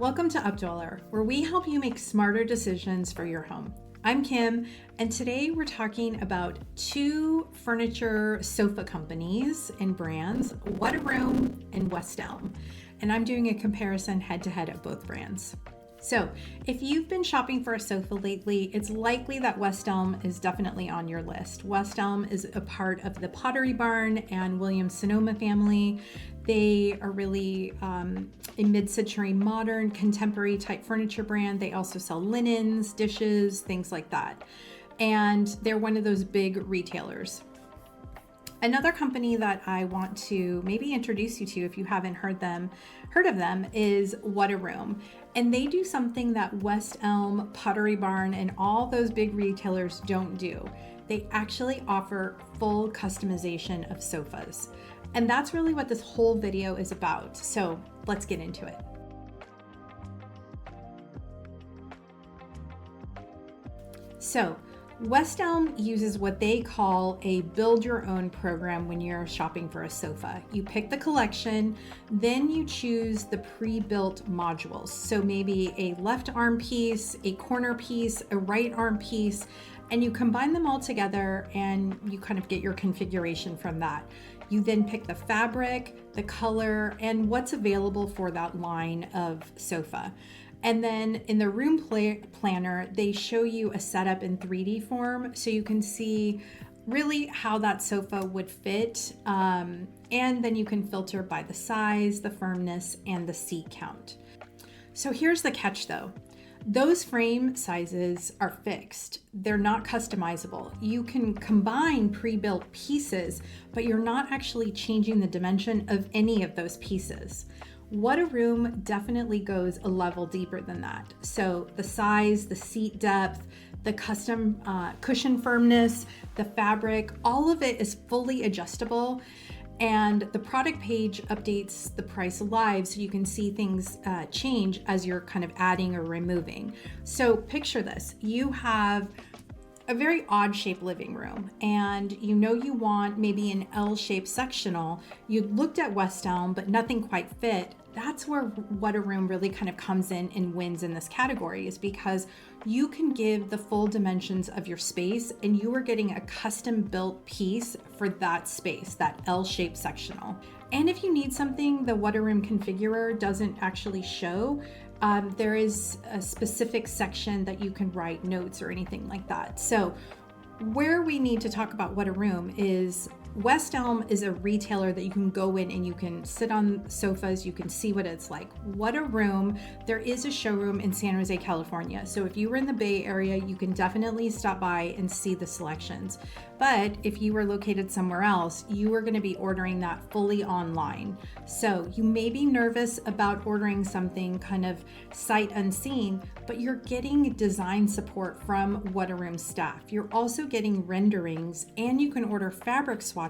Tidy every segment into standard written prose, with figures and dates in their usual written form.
Welcome to Updweller, where we help you make smarter decisions for your home. I'm Kim, and today we're talking about two furniture sofa companies and brands, What a Room and West Elm. And I'm doing a comparison head-to-head of both brands. So if you've been shopping for a sofa lately, it's likely that West Elm is definitely on your list. West Elm is a part of the Pottery Barn and Williams-Sonoma family. They are really a mid-century modern contemporary type furniture brand. They also sell linens, dishes, things like that. And they're one of those big retailers. Another company that I want to maybe introduce you to if you haven't heard of them is What a Room. And they do something that West Elm, Pottery Barn, and all those big retailers don't do. They actually offer full customization of sofas. And that's really what this whole video is about. So let's get into it. So West Elm uses what they call a build your own program when you're shopping for a sofa. You pick the collection, then you choose the pre-built modules. So maybe a left arm piece, a corner piece, a right arm piece, and you combine them all together and you kind of get your configuration from that. You then pick the fabric, the color, and what's available for that line of sofa. And then in the room planner, they show you a setup in 3D form so you can see really how that sofa would fit. And then you can filter by the size, the firmness, and the seat count. So here's the catch though. Those frame sizes are fixed. They're not customizable. You can combine pre-built pieces, but you're not actually changing the dimension of any of those pieces. What a Room definitely goes a level deeper than that. So the size, the seat depth, the custom cushion firmness, the fabric, all of it is fully adjustable. And the product page updates the price live so you can see things change as you're kind of adding or removing. So picture this, you have a very odd shaped living room and you know you want maybe an L-shaped sectional. You looked at West Elm, but nothing quite fit. That's where What a Room really kind of comes in and wins in this category, is because you can give the full dimensions of your space and you are getting a custom built piece for that space, that L-shaped sectional. And if you need something the What a Room configurer doesn't actually show, there is a specific section that you can write notes or anything like that. So where we need to talk about What a Room is West Elm is a retailer that you can go in and you can sit on sofas, you can see what it's like. What a Room, there is a showroom in San Jose, California. So if you were in the Bay Area, you can definitely stop by and see the selections. But if you were located somewhere else, you are going to be ordering that fully online. So you may be nervous about ordering something kind of sight unseen, but you're getting design support from What a Room staff. You're also getting renderings, and you can order fabric swatches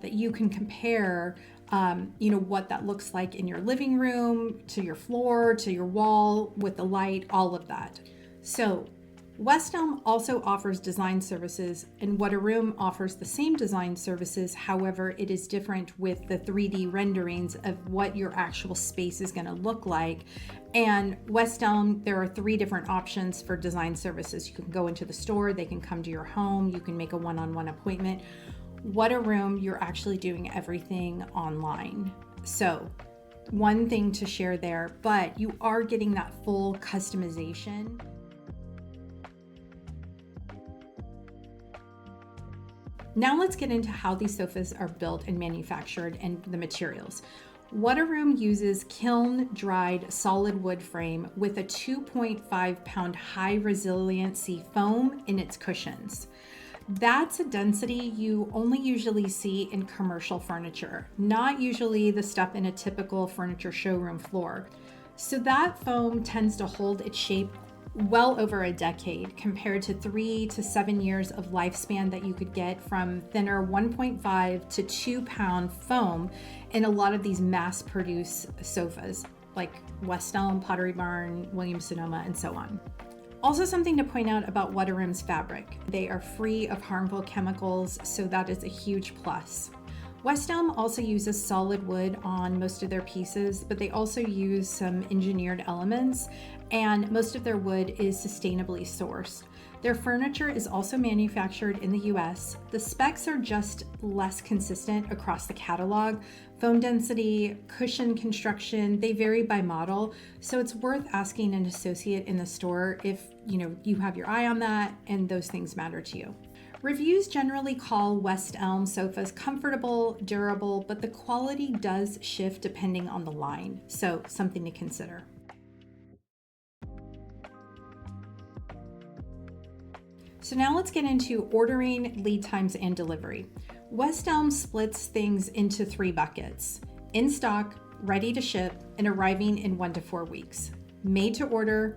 that you can compare what that looks like in your living room, to your floor, to your wall, with the light, all of that. So West Elm also offers design services, and What a Room offers the same design services. However, it is different with the 3D renderings of what your actual space is going to look like. And West Elm, there are 3 different options for design services. You can go into the store, they can come to your home, you can make a one-on-one appointment. What a Room, you're actually doing everything online. So one thing to share there, but you are getting that full customization. Now let's get into how these sofas are built and manufactured and the materials. What a Room uses kiln-dried solid wood frame with a 2.5 pound high-resiliency foam in its cushions. That's a density you only usually see in commercial furniture, not usually the stuff in a typical furniture showroom floor. So that foam tends to hold its shape well over a decade compared to 3 to 7 years of lifespan that you could get from thinner 1.5 to 2 pound foam in a lot of these mass produced sofas like West Elm, Pottery Barn, Williams-Sonoma, and so on. Also, something to point out about What a Room's fabric. They are free of harmful chemicals, so that is a huge plus. West Elm also uses solid wood on most of their pieces, but they also use some engineered elements, and most of their wood is sustainably sourced. Their furniture is also manufactured in the US. The specs are just less consistent across the catalog. Foam density, cushion construction, they vary by model, so it's worth asking an associate in the store if you have your eye on that and those things matter to you. Reviews generally call West Elm sofas comfortable, durable, but the quality does shift depending on the line, so something to consider. So now let's get into ordering, lead times, and delivery. West Elm splits things into 3 buckets: in stock, ready to ship, and arriving in 1 to 4 weeks. Made to order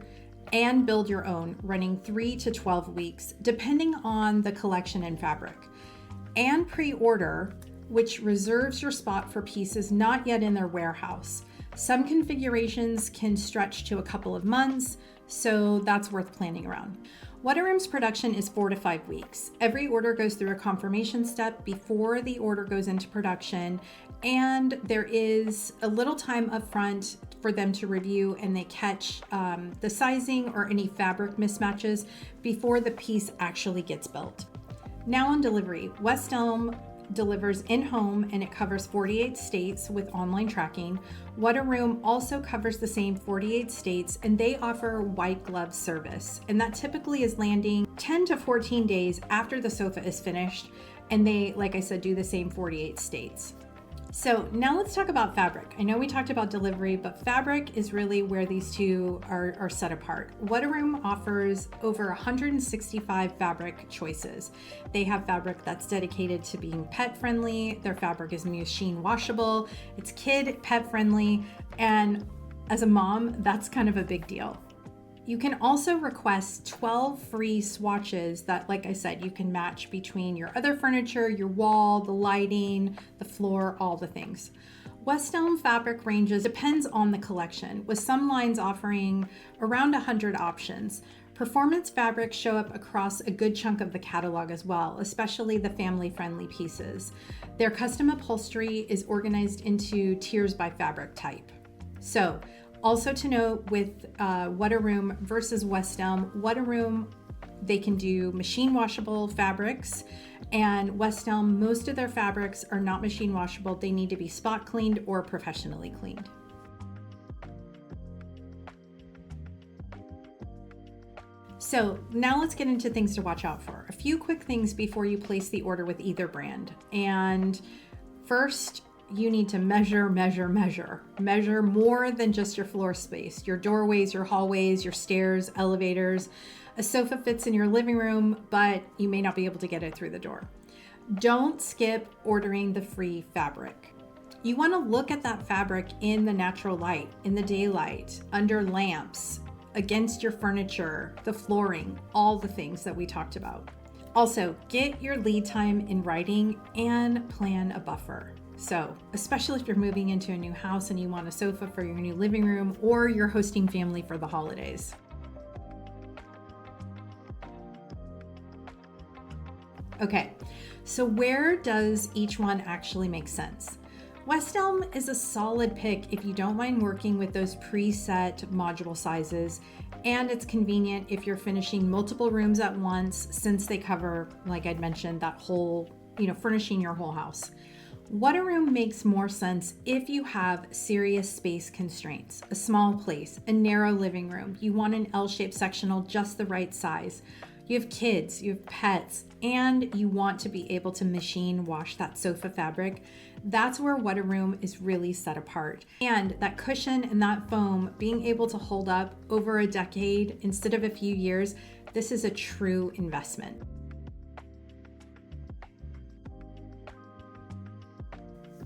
and build your own, running 3 to 12 weeks, depending on the collection and fabric. And pre-order, which reserves your spot for pieces not yet in their warehouse. Some configurations can stretch to a couple of months, so that's worth planning around. Whataroom's production is 4 to 5 weeks. Every order goes through a confirmation step before the order goes into production, and there is a little time up front for them to review, and they catch the sizing or any fabric mismatches before the piece actually gets built. Now on delivery, West Elm delivers in-home, and it covers 48 states with online tracking. Whataroom also covers the same 48 states, and they offer white glove service, and that typically is landing 10 to 14 days after the sofa is finished, and they, like I said, do the same 48 states. So now let's talk about fabric. I know we talked about delivery, but fabric is really where these two are set apart. Whataroom offers over 165 fabric choices. They have fabric that's dedicated to being pet friendly. Their fabric is machine washable. It's kid pet friendly. And as a mom, that's kind of a big deal. You can also request 12 free swatches that, like I said, you can match between your other furniture, your wall, the lighting, the floor, all the things. West Elm fabric ranges depends on the collection, with some lines offering around 100 options. Performance fabrics show up across a good chunk of the catalog as well, especially the family-friendly pieces. Their custom upholstery is organized into tiers by fabric type. So, also to note with Whataroom versus West Elm, Whataroom, they can do machine washable fabrics, and West Elm, most of their fabrics are not machine washable. They need to be spot cleaned or professionally cleaned. So now let's get into things to watch out for. A few quick things before you place the order with either brand. And first, you need to measure more than just your floor space, your doorways, your hallways, your stairs, elevators. A sofa fits in your living room, but you may not be able to get it through the door. Don't skip ordering the free fabric. You want to look at that fabric in the natural light, in the daylight, under lamps, against your furniture, the flooring, all the things that we talked about. Also, get your lead time in writing and plan a buffer. So, especially if you're moving into a new house and you want a sofa for your new living room, or you're hosting family for the holidays. Okay, so where does each one actually make sense? West Elm is a solid pick if you don't mind working with those preset module sizes, and it's convenient if you're finishing multiple rooms at once, since they cover, like I'd mentioned, that whole, furnishing your whole house. Whataroom makes more sense if you have serious space constraints, a small place, a narrow living room. You want an L-shaped sectional just the right size. You have kids, you have pets, and you want to be able to machine wash that sofa fabric. That's where Whataroom is really set apart. And that cushion and that foam being able to hold up over a decade instead of a few years, this is a true investment.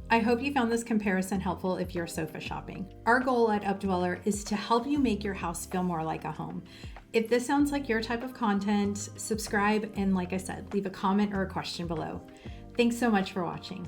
I hope you found this comparison helpful if you're sofa shopping. Our goal at Updweller is to help you make your house feel more like a home. If this sounds like your type of content, subscribe, and like I said, leave a comment or a question below. Thanks so much for watching.